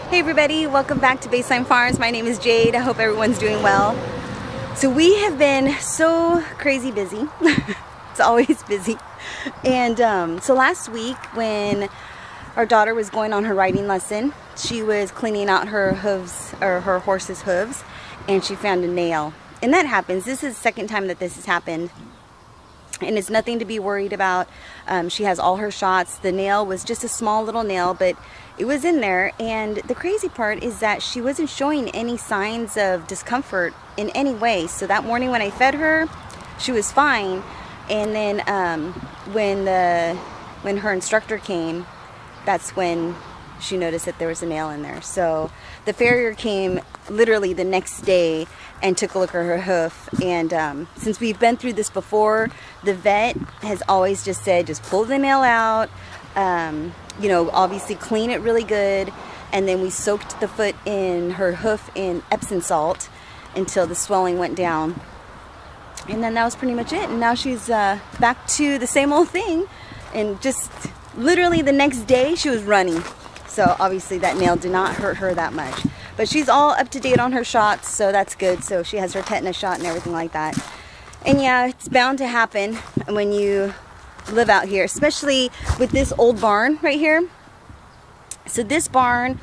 Hey everybody, welcome back to Baseline Farms. My name is Jade. I hope everyone's doing well. So we have been so crazy busy. It's always busy. And so last week when our daughter was going on her riding lesson, she was cleaning out her hooves, or her horse's hooves, and she found a nail. And that happens. This is the second time that this has happened. And it's nothing to be worried about. She has all her shots. The nail was just a small little nail, but it was in there. And the crazy part is that she wasn't showing any signs of discomfort in any way. So that morning when I fed her, she was fine. And then when her instructor came, that's when she noticed that there was a nail in there. So the farrier came literally the next day and took a look at her hoof. And since we've been through this before, the vet has always just said, just pull the nail out, you know, obviously clean it really good. And then we soaked the foot in her hoof in Epsom salt until the swelling went down. And then that was pretty much it. And now she's back to the same old thing. And just literally the next day she was running. So obviously that nail did not hurt her that much. But she's all up to date on her shots, so that's good. So she has her tetanus shot and everything like that. And yeah, it's bound to happen when you live out here, especially with this old barn right here. So this barn,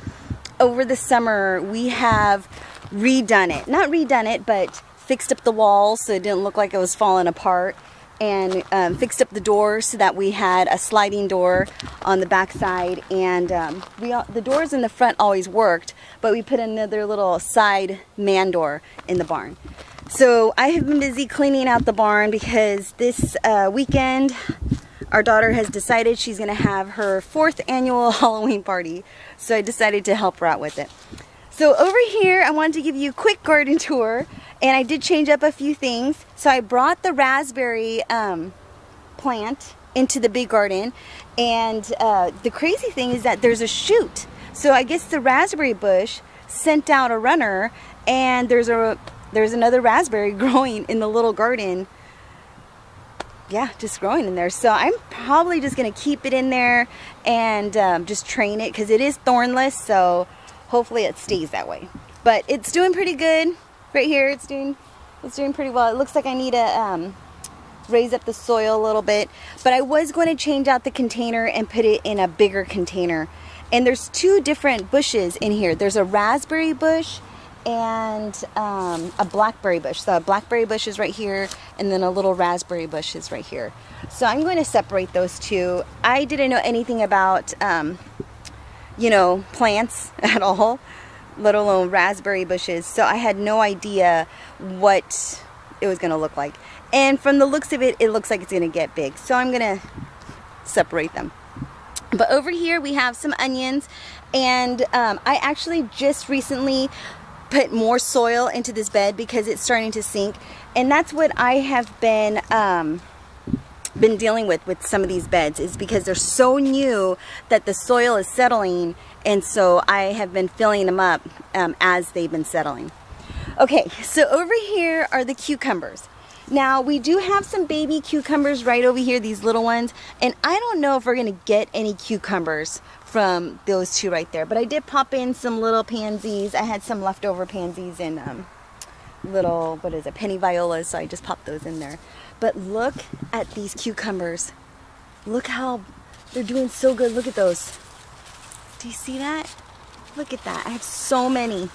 over the summer, we have redone it. Not redone it, but fixed up the walls so it didn't look like it was falling apart. And fixed up the doors so that we had a sliding door on the back side. And the doors in the front always worked, but we put another little side man door in the barn. So I have been busy cleaning out the barn because this weekend our daughter has decided she's going to have her 4th annual Halloween party. So I decided to help her out with it. So over here, I wanted to give you a quick garden tour, and I did change up a few things. So I brought the raspberry plant into the big garden, and the crazy thing is that there's a shoot. So I guess the raspberry bush sent out a runner, and there's another raspberry growing in the little garden. Yeah, just growing in there. So I'm probably just going to keep it in there and just train it because it is thornless. So hopefully it stays that way. But it's doing pretty good right here. It's doing pretty well. It looks like I need to raise up the soil a little bit. But I was going to change out the container and put it in a bigger container. And there's 2 different bushes in here. There's a raspberry bush and a blackberry bush. So a blackberry bush is right here, and then a little raspberry bush is right here. So I'm going to separate those 2. I didn't know anything about you know, plants at all, let alone raspberry bushes. So I had no idea what it was going to look like. And from the looks of it, it looks like it's going to get big. So I'm going to separate them. But over here we have some onions. And I actually just recently put more soil into this bed because it's starting to sink. And that's what I have been dealing with some of these beds, is because they're so new that the soil is settling, and so I have been filling them up as they've been settling. Okay, so over here are the cucumbers. Now we do have some baby cucumbers right over here, these little ones, and I don't know if we're gonna get any cucumbers from those 2 right there, but I did pop in some little pansies. I had some leftover pansies and little, what is it, penny violas, so I just popped those in there. But look at these cucumbers. Look how they're doing so good. Look at those. Do you see that? Look at that. I have so many.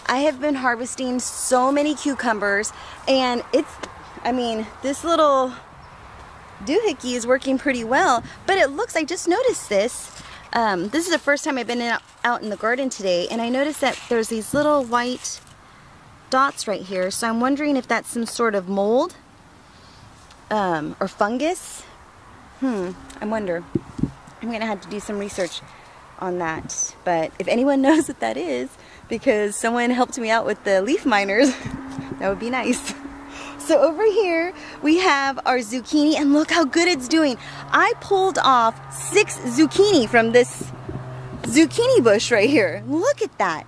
I have been harvesting so many cucumbers, and I mean, this little doohickey is working pretty well, but it looks, I just noticed this. This is the first time I've been out in the garden today, and I noticed that there's these little white dots right here. So I'm wondering if that's some sort of mold or fungus. I wonder. I'm gonna have to do some research on that. But if anyone knows what that is, because someone helped me out with the leaf miners, that would be nice. So over here we have our zucchini, and look how good it's doing. I pulled off 6 zucchini from this zucchini bush right here. Look at that.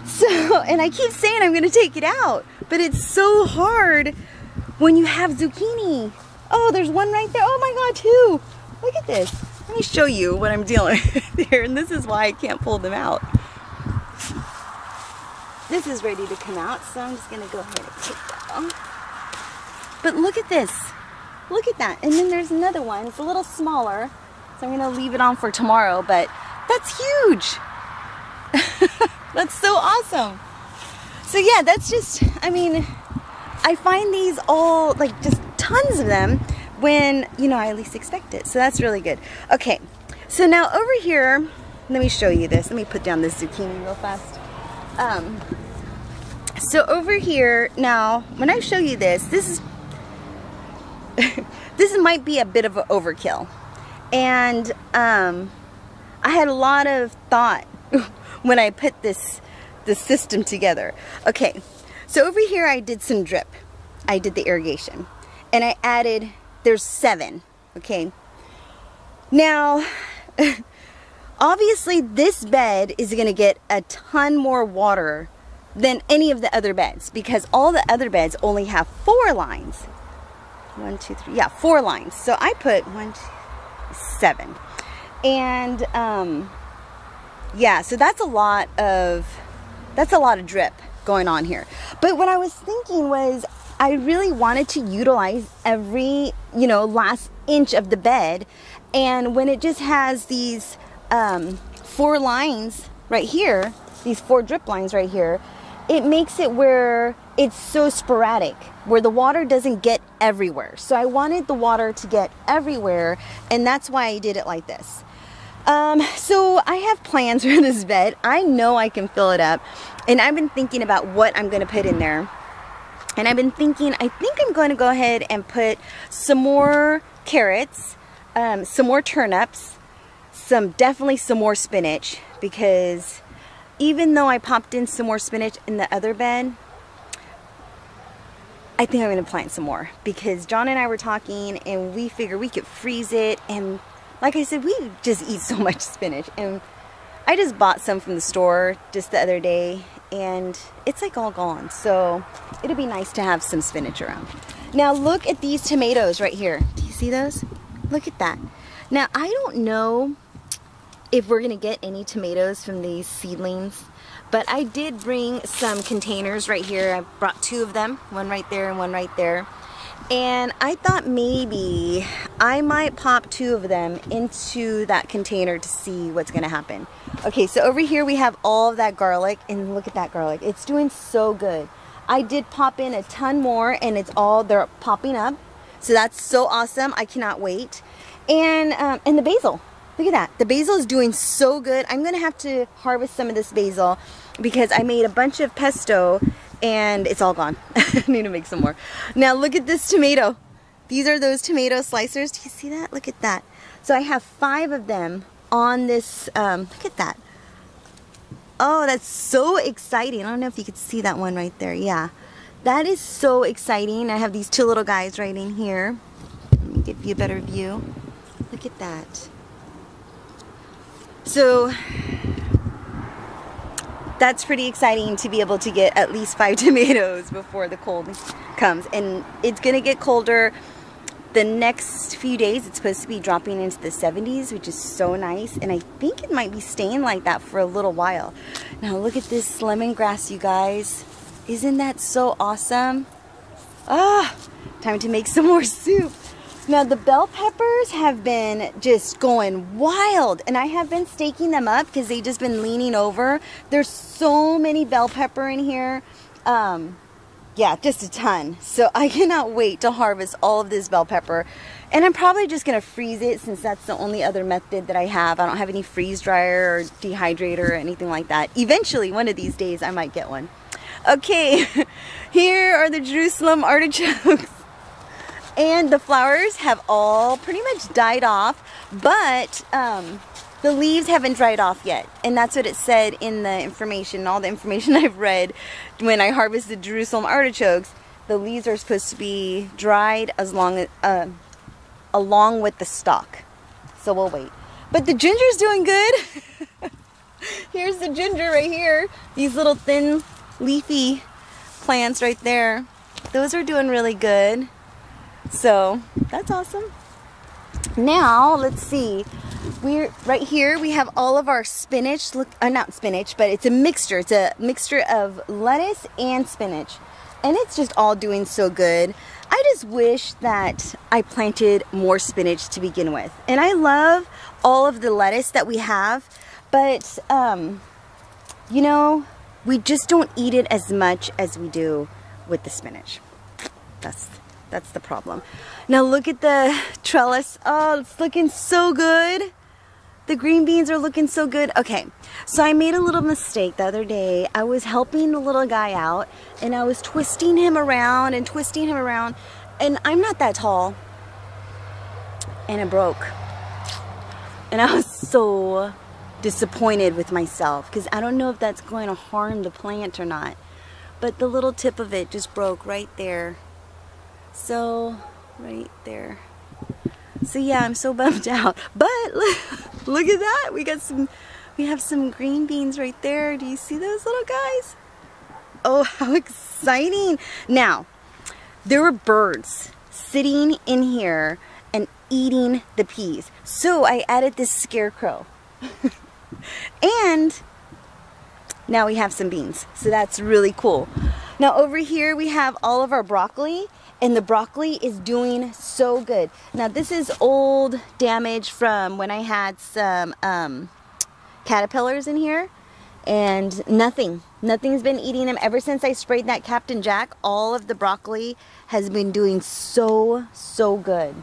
So, and I keep saying I'm gonna take it out, but it's so hard when you have zucchini. Oh, there's one right there. Oh my God, 2. Look at this. let me show you what I'm dealing with here, and this is why I can't pull them out. This is ready to come out, so I'm just gonna go ahead and take that off. But look at this. Look at that. And then there's another one. It's a little smaller, so I'm gonna leave it on for tomorrow, but that's huge. That's so awesome. So yeah, that's just, I mean, I find these all, like, just tons of them when, you know, I least expect it. So that's really good. Okay, so now over here, let me show you this. Let me put down this zucchini real fast. So over here, now, when I show you this, this is, this might be a bit of an overkill. And I had a lot of thought when I put this system together. Okay, so over here I did some drip. I did the irrigation. And I added, there's 7, okay? Now, obviously this bed is gonna get a ton more water than any of the other beds, because all the other beds only have 4 lines. 1, 2, 3, yeah, 4 lines. So I put 1, 2, 7. And yeah, so that's a lot of drip going on here. But what I was thinking was, I really wanted to utilize every, you know, last inch of the bed. And when it just has these 4 lines right here, these 4 drip lines right here, it makes it where it's so sporadic, where the water doesn't get everywhere. So I wanted the water to get everywhere, and that's why I did it like this. So I have plans for this bed. I know I can fill it up, and I've been thinking about what I'm going to put in there. And I've been thinking, I think I'm going to go ahead and put some more carrots, some more turnips, definitely some more spinach, because even though I popped in some more spinach in the other bed, I think I'm going to plant some more, because John and I were talking and we figured we could freeze it, and like I said, we just eat so much spinach, and I just bought some from the store just the other day, and it's like all gone. So it'll be nice to have some spinach around. Now look at these tomatoes right here. Do you see those? Look at that. Now I don't know if we're gonna get any tomatoes from these seedlings, but I did bring some containers right here. I brought 2 of them, one right there and one right there. And I thought maybe I might pop 2 of them into that container to see what's gonna happen. Okay, so over here we have all of that garlic, and look at that garlic. It's doing so good. I did pop in a ton more, and they're popping up. So that's so awesome. I cannot wait. And the basil. Look at that. The basil is doing so good. I'm gonna have to harvest some of this basil because I made a bunch of pesto and it's all gone. I need to make some more. Now look at this tomato. These are those tomato slicers. Do you see that? Look at that. So I have 5 of them on this, look at that. Oh, that's so exciting. I don't know if you could see that one right there. Yeah, that is so exciting. I have these 2 little guys right in here. Let me give you a better view. Look at that. So that's pretty exciting to be able to get at least 5 tomatoes before the cold comes. And it's gonna get colder the next few days. It's supposed to be dropping into the 70s, which is so nice. And I think it might be staying like that for a little while. Now look at this lemongrass, you guys. Isn't that so awesome? Ah, time to make some more soup. Now the bell peppers have been just going wild, and I have been staking them up because they've just been leaning over. There's so many bell pepper in here. Yeah, just a ton. So I cannot wait to harvest all of this bell pepper. And I'm probably just gonna freeze it since that's the only other method that I have. I don't have any freeze dryer or dehydrator or anything like that. Eventually, one of these days, I might get one. Okay, here are the Jerusalem artichokes. And the flowers have all pretty much died off, but the leaves haven't dried off yet. And that's what it said in the information, all the information I've read when I harvested Jerusalem artichokes. The leaves are supposed to be dried along with the stalk. So we'll wait. But the ginger's doing good. Here's the ginger right here. These little thin leafy plants right there. Those are doing really good. So that's awesome. Now, let's see. We're right here. We have all of our spinach. Look, not spinach, but it's a mixture. It's a mixture of lettuce and spinach. And it's just all doing so good. I just wish that I planted more spinach to begin with. And I love all of the lettuce that we have. But, you know, we just don't eat it as much as we do with the spinach. That's the problem. Now look at the trellis. Oh, it's looking so good. The green beans are looking so good. Okay, so I made a little mistake the other day. I was helping the little guy out and I was twisting him around and twisting him around, and I'm not that tall, and it broke. And I was so disappointed with myself because I don't know if that's going to harm the plant or not, but the little tip of it just broke right there. So right there. So yeah, I'm so bummed out. But look at that. We have some green beans right there. Do you see those little guys? Oh, how exciting. Now, there were birds sitting in here and eating the peas. So I added this scarecrow. And now we have some beans. So that's really cool. Now over here we have all of our broccoli. And the broccoli is doing so good. Now this is old damage from when I had some caterpillars in here. And nothing's been eating them. Ever since I sprayed that Captain Jack, all of the broccoli has been doing so good.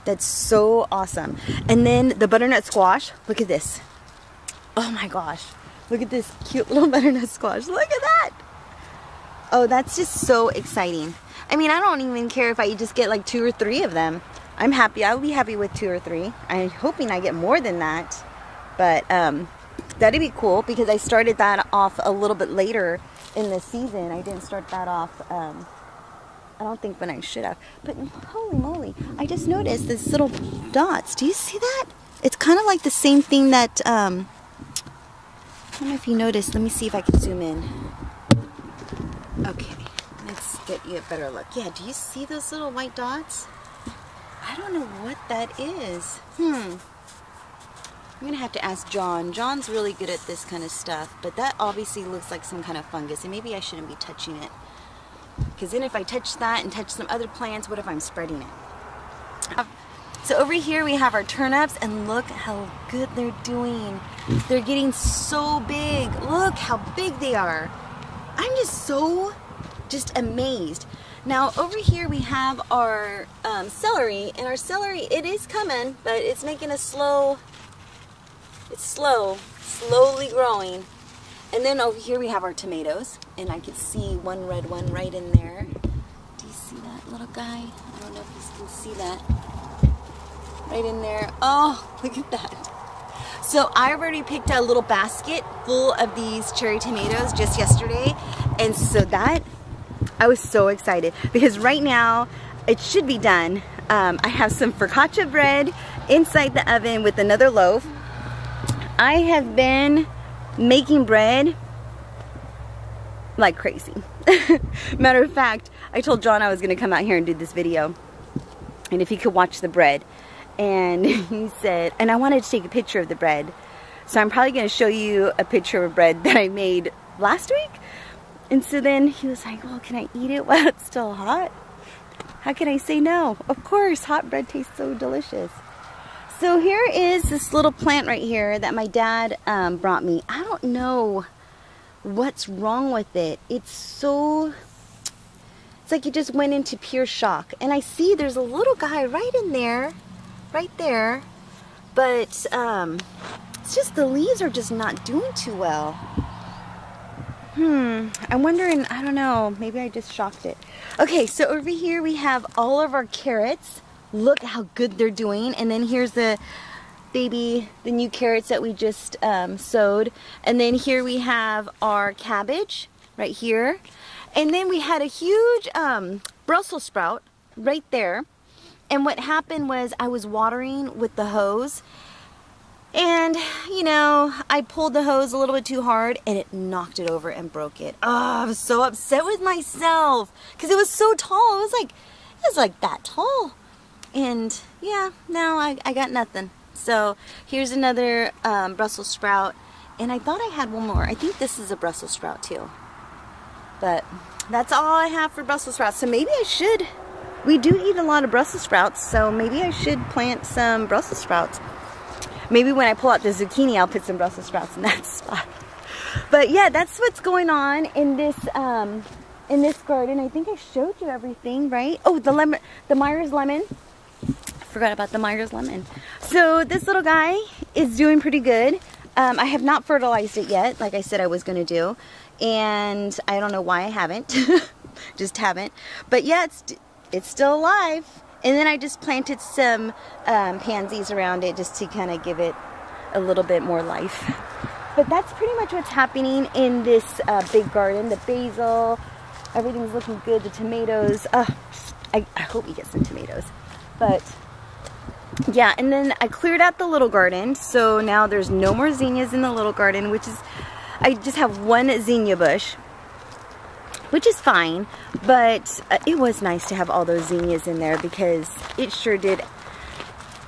That's so awesome. And then the butternut squash, look at this. Oh my gosh. Look at this cute little butternut squash. Look at that. Oh, that's just so exciting. I mean, I don't even care if I just get like 2 or 3 of them. I'm happy. I'll be happy with 2 or 3. I'm hoping I get more than that. But that'd be cool because I started that off a little bit later in the season. I didn't start that off, I don't think when I should have. But holy moly, I just noticed these little dots. Do you see that? It's kind of like the same thing that, I don't know if you noticed. Let me see if I can zoom in. Okay. Let's get you a better look. Yeah, do you see those little white dots? I don't know what that is. I'm gonna have to ask John. John's really good at this kind of stuff, but that obviously looks like some kind of fungus, and maybe I shouldn't be touching it. Because then if I touch that and touch some other plants, what if I'm spreading it? So over here we have our turnips, and look how good they're doing. They're getting so big. Look how big they are. I'm just amazed. Now over here we have our celery, and our celery, it is coming, but it's making a slowly growing. And then over here we have our tomatoes, and I can see one red one right in there. Do you see that little guy? I don't know if you can see that. Right in there. Oh, look at that. So I already picked a little basket full of these cherry tomatoes just yesterday, and so that, I was so excited because right now it should be done. I have some focaccia bread inside the oven with another loaf. I have been making bread like crazy. Matter of fact, I told John I was going to come out here and do this video, and if he could watch the bread. And he said, and I wanted to take a picture of the bread. So I'm probably going to show you a picture of bread that I made last week. And so then he was like, well, can I eat it while it's still hot? How can I say no? Of course, hot bread tastes so delicious. So here is this little plant right here that my dad brought me. I don't know what's wrong with it. It's like it just went into pure shock. And I see there's a little guy right in there. Right there, but it's just the leaves are just not doing too well. I'm wondering, I don't know, maybe I just shocked it. Okay, so over here we have all of our carrots. Look how good they're doing. And then here's the new carrots that we just sowed. And then here we have our cabbage right here. And then we had a huge Brussels sprout right there. And what happened was I was watering with the hose, and you know, I pulled the hose a little bit too hard and it knocked it over and broke it. Oh, I was so upset with myself because it was so tall. It was like that tall. And yeah, now I got nothing. So here's another Brussels sprout. And I thought I had one more. I think this is a Brussels sprout too. But that's all I have for Brussels sprouts. So maybe I should. We do eat a lot of Brussels sprouts, so maybe I should plant some Brussels sprouts. Maybe when I pull out the zucchini, I'll put some Brussels sprouts in that spot. But yeah, that's what's going on in this garden. I think I showed you everything, right? Oh, the Myers lemon. Forgot about the Myers lemon. So this little guy is doing pretty good. I have not fertilized it yet, like I said I was going to do. And I don't know why I haven't. Just haven't. But yeah, it's still alive. And then I just planted some pansies around it just to kind of give it a little bit more life. But that's pretty much what's happening in this big garden. The basil, everything's looking good. The tomatoes, I hope we get some tomatoes. But yeah, and then I cleared out the little garden. So now there's no more zinnias in the little garden, which is, I just have one zinnia bush, which is fine. But it was nice to have all those zinnias in there because it sure did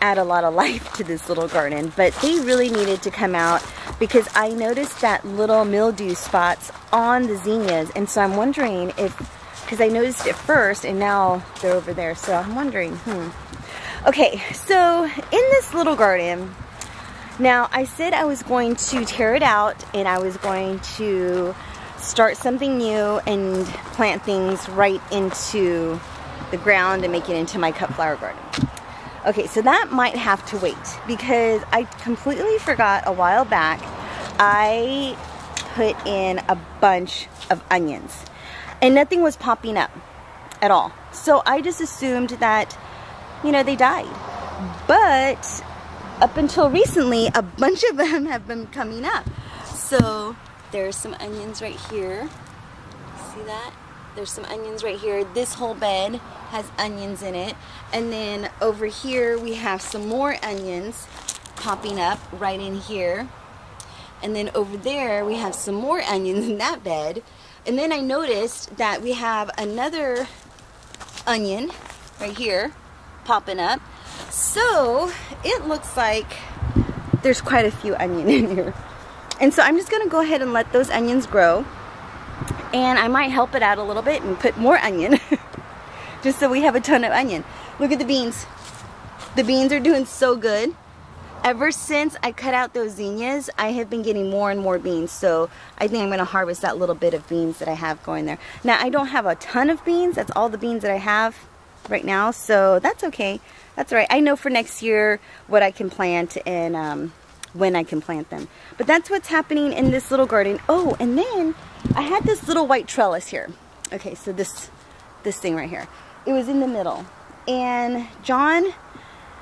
add a lot of life to this little garden. But they really needed to come out because I noticed that little mildew spots on the zinnias. And so I'm wondering if, because I noticed it first and now they're over there. So I'm wondering, Okay, so in this little garden, now I said I was going to tear it out and I was going to start something new and plant things right into the ground and make it into my cut flower garden. Okay, so that might have to wait because I completely forgot a while back I put in a bunch of onions and nothing was popping up at all. So I just assumed that, you know, they died. But up until recently, a bunch of them have been coming up. So there's some onions right here. See that? There's some onions right here. This whole bed has onions in it. And then over here, we have some more onions popping up right in here. And then over there, we have some more onions in that bed. And then I noticed that we have another onion right here popping up. So it looks like there's quite a few onion in here. And so I'm just gonna go ahead and let those onions grow. And I might help it out a little bit and put more onion. Just so we have a ton of onion. Look at the beans. The beans are doing so good. Ever since I cut out those zinnias, I have been getting more and more beans. So I think I'm gonna harvest that little bit of beans that I have going there. Now I don't have a ton of beans. That's all the beans that I have right now. So that's okay. That's all right. I know for next year what I can plant and when I can plant them. But that's what's happening in this little garden. Oh, and then I had this little white trellis here. Okay, so this thing right here. It was in the middle. And John,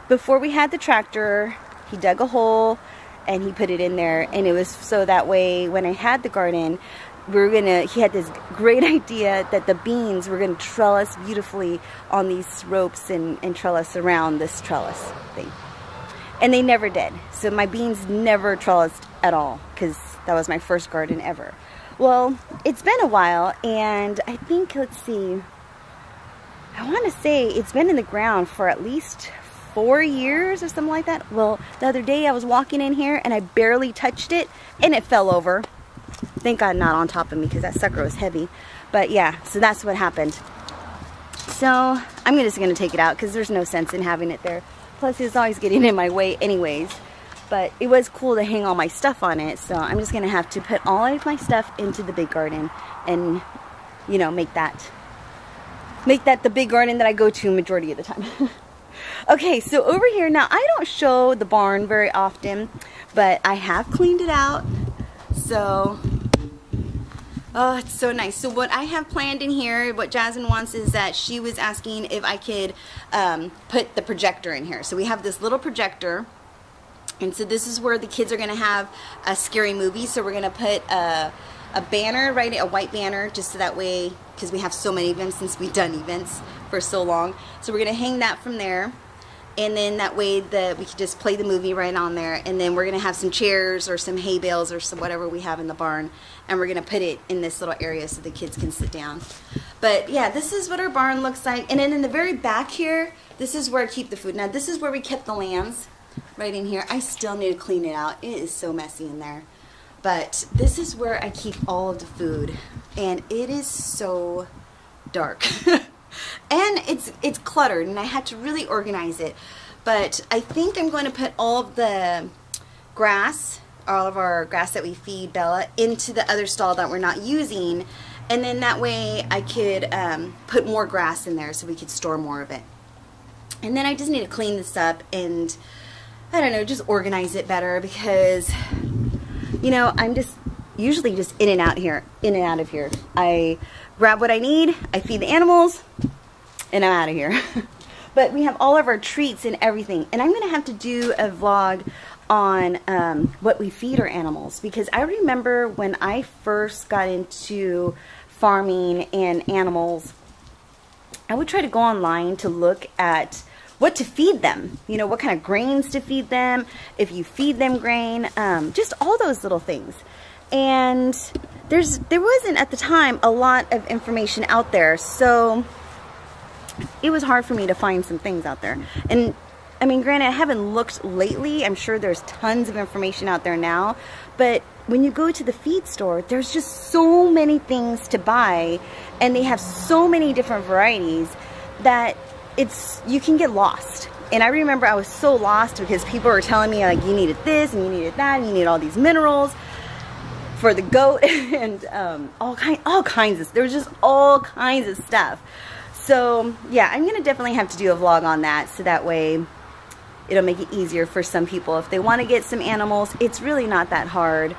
before we had the tractor, he dug a hole and he put it in there. And it was so that way when I had the garden, he had this great idea that the beans were gonna trellis beautifully on these ropes and trellis around this trellis thing. And they never did. So my beans never trellised at all because that was my first garden ever. Well, it's been a while and I think, let's see, I want to say it's been in the ground for at least 4 years or something like that. Well, the other day I was walking in here and I barely touched it and it fell over. Thank God not on top of me because that sucker was heavy. But yeah, so that's what happened. So I'm just going to take it out because there's no sense in having it there. Plus it's always getting in my way anyways. But it was cool to hang all my stuff on it. So I'm just going to have to put all of my stuff into the big garden and, you know, make that the big garden that I go to majority of the time. Okay, so over here, now I don't show the barn very often, but I have cleaned it out. So, oh, it's so nice. So what I have planned in here, what Jasmine wants is that she was asking if I could put the projector in here. So we have this little projector. And so this is where the kids are going to have a scary movie. So we're going to put a banner, right, a white banner, just so that way, because we have so many events since we've done events for so long. So we're going to hang that from there. and then that way we could just play the movie right on there. And then we're gonna have some chairs or some hay bales or some whatever we have in the barn, and we're gonna put it in this little area so the kids can sit down. But yeah, this is what our barn looks like. And then in the very back here, this is where I keep the food. Now this is where we kept the lambs, right in here. I still need to clean it out. It is so messy in there. But this is where I keep all of the food, and it is so dark. And it's cluttered, and I had to really organize it. But I think I'm going to put all of the grass, all of our grass that we feed Bella, into the other stall that we're not using, and then that way I could put more grass in there so we could store more of it. And then I just need to clean this up and, I don't know, just organize it better, because, you know, I'm just usually just in and out of here. I grab what I need, I feed the animals, and I'm out of here. But we have all of our treats and everything, and I'm gonna have to do a vlog on what we feed our animals, because I remember when I first got into farming and animals, I would try to go online to look at what to feed them, you know, what kind of grains to feed them, if you feed them grain, just all those little things. And there wasn't at the time a lot of information out there, so it was hard for me to find some things out there. And I mean, granted, I haven't looked lately. I'm sure there's tons of information out there now, but when you go to the feed store, there's just so many things to buy, and they have so many different varieties that you can get lost. And I remember I was so lost because people were telling me, like, you needed this and you needed that and you need all these minerals for the goat and all kinds of, there was just all kinds of stuff. So yeah, I'm gonna definitely have to do a vlog on that, so that way it'll make it easier for some people if they want to get some animals. It's really not that hard.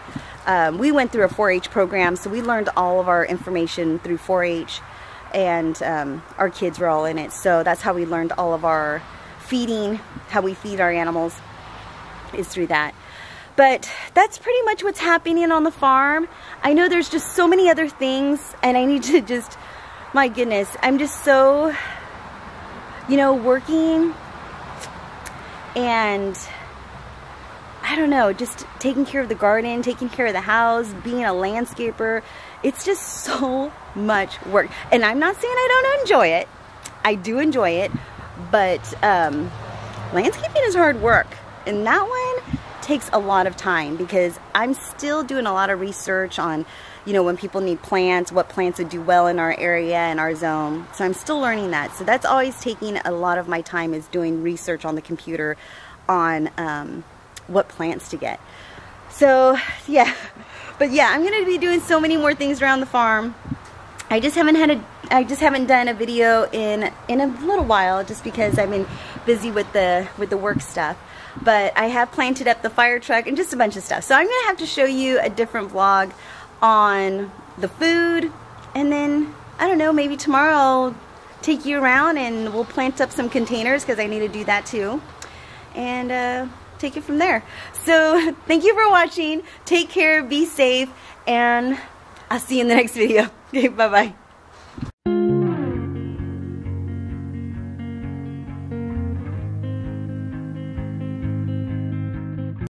We went through a 4-H program, so we learned all of our information through 4-H, and our kids were all in it. So that's how we learned all of our feeding, how we feed our animals, is through that. But that's pretty much what's happening on the farm. I know there's just so many other things, and I need to just, my goodness, I'm just so, you know, working and I don't know, just taking care of the garden, taking care of the house, being a landscaper. It's just so much work. And I'm not saying I don't enjoy it. I do enjoy it, but landscaping is hard work. And that one takes a lot of time, because I'm still doing a lot of research on, you know, when people need plants, what plants would do well in our area and our zone. So I'm still learning that. So that's always taking a lot of my time, is doing research on the computer on what plants to get. So yeah, but yeah, I'm gonna be doing so many more things around the farm. I just haven't done a video in a little while, just because I've been busy with the work stuff. But I have planted up the fire truck and just a bunch of stuff. So I'm gonna have to show you a different vlog on the food, and then I don't know, maybe tomorrow I'll take you around and we'll plant up some containers, because I need to do that too, and take it from there. So thank you for watching. Take care, be safe, and I'll see you in the next video. Okay, bye bye.